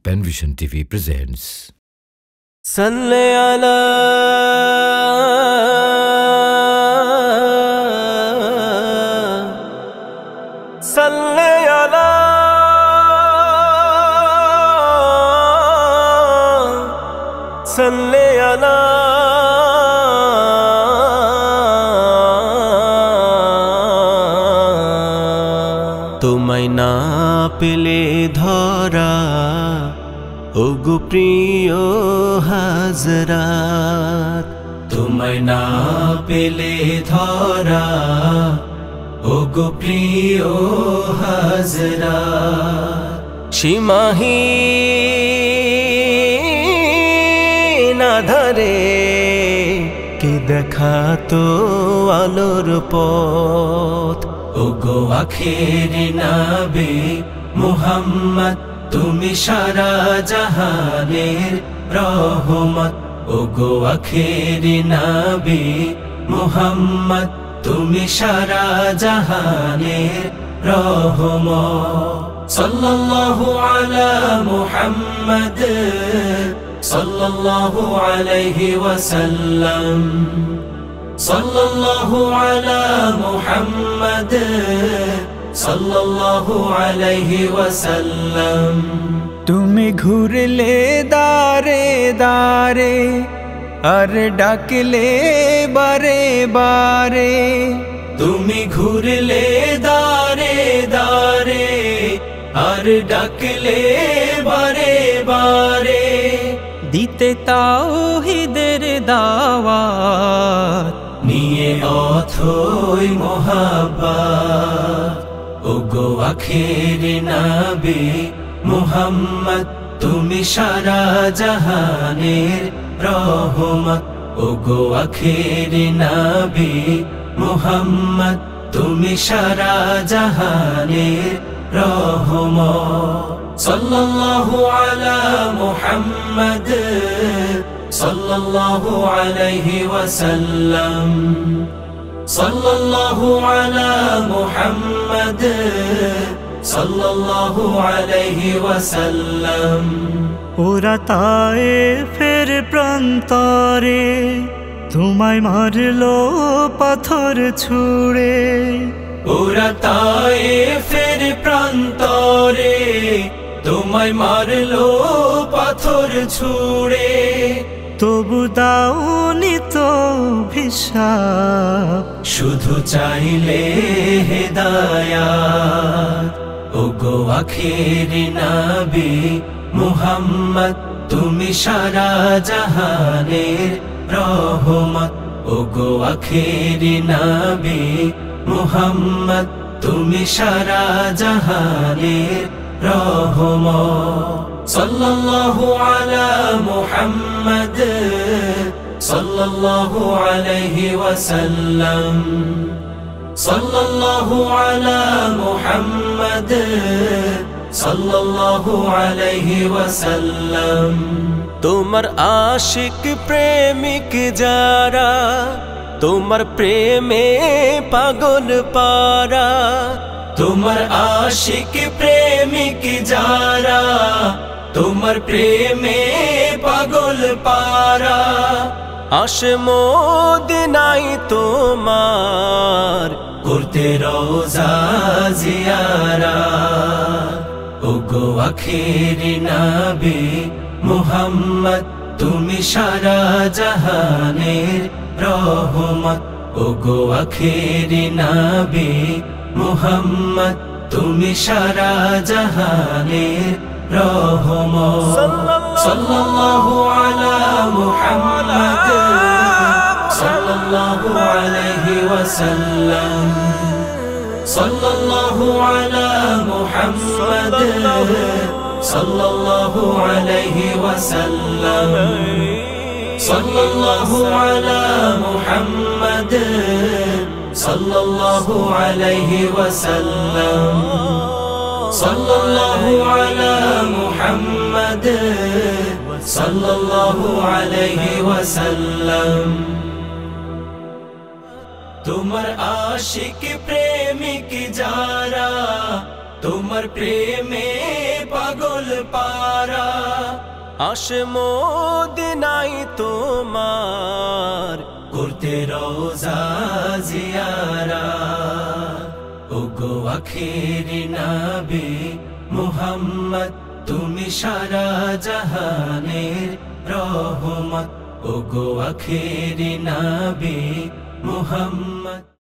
Penvision TV presents Salli ala Salli ala Salli ala তোমায় না পেলে ধরা ওগো প্রিয় হাজরাত তোমায় না পেলে ধরা ওগো প্রিয় হাজরাত সীমাহীন আধারে কে দেখাতো আলোর পথ ওগো আখেরি নবী মুহাম্মদ তুমি সারা জাহানের রহমত ওগো আখেরি নবী মুহাম্মদ তুমি সারা জাহানের রহমত সাল্লাল্লাহু আলা মুহাম্মদ সাল্লাল্লাহু আলাইহি ওয়াসাল্লাম সাল্লাল্লাহু আলা মুহাম্মদ সাল্লাল্লাহু আলাইহি ওয়াসাল্লাম তুমি ঘুরলে দারে দারে আর ডাকলে বারে বারে তুমি ঘুরলে দারে দারে আর ডাকলে বারে বারে দিতে তাওহীদের দাওয়াত নিয়ে অথই মোহাব্বত ওগো আখেরি নবী মুহাম্মদ তুমি সারা জাহানের রহমত ওগো আখেরি নবী মুহাম্মদ তুমি সারা জাহানের রহমত সাল্লাল্লাহু আলা মুহাম্মদ সাল্লাল্লাহু আলাইহি ওয়াসাল্লাম সাল্লাল্লাহু আলা মুহাম্মদ সাল্লাল্লাহু আলাইহি ওয়াসাল্লাম ওরা তায়েফের প্রান্তরে তোমায় মারলো পাথর ছুঁড়ে ওরা তায়েফের প্রান্তরে তোমায় মারলো পাথর ছুঁড়ে তবু দাওনি তো ভিশাপ শুধু চাইলে হেদায়াত ওগো আখেরি নবী মুহাম্মদ তুমি সারা জাহানের রহমত ওগো আখেরি নবী মুহাম্মদ তুমি সারা জাহানের রহমত সাল্লাল্লাহু আলা মুহাম্মদ সাল্লাল্লাহু আলাইহি ওয়াসাল্লাম সাল্লাল্লাহু আলা মুহাম্মদ সাল্লাল্লাহু আলাইহি ওয়াসাল্লাম তোমার আশিক প্রেমিক যারা তোমার প্রেমে পাগল পারা তোমার আশিক প্রেমিক যারা তোমার প্রেমে পাগল পারা আসে মদিনায় তোমার করতে রওজা জিয়ারাত ওগো আখেরি নবী মুহাম্মদ তুমি সারা জাহানের রহমত ওগো আখেরি নবী মুহাম্মদ তুমি সারা জাহানের রহমত সাল্লাল্লাহু আলা মুহাম্মদ সাল্লাল্লাহু আলাইহি ওয়াসাল্লাম সাল্লাল্লাহু আলা মুহাম্মদ সাল্লাল্লাহু আলাইহি ওয়াসাল্লাম সাল্লাল্লাহু আলা মুহাম্মদ সাল্লাল্লাহু আলাইহি ওয়াসাল্লাম সাল্লাল্লাহু আলা মুহাম্মদ সাল্লাল্লাহু আলাইহি ওয়াসাল্লাম তোমার আশিক প্রেমিক যারা তোমার প্রেমে পাগল পারা। আসে মদিনাই তোমার করতে রওজা জিয়ারাত। ওগো আখেরি নবী মুহাম্মদ, তুমি সারা জাহানের রহমত। ওগো আখেরি নবী মুহাম্মদ।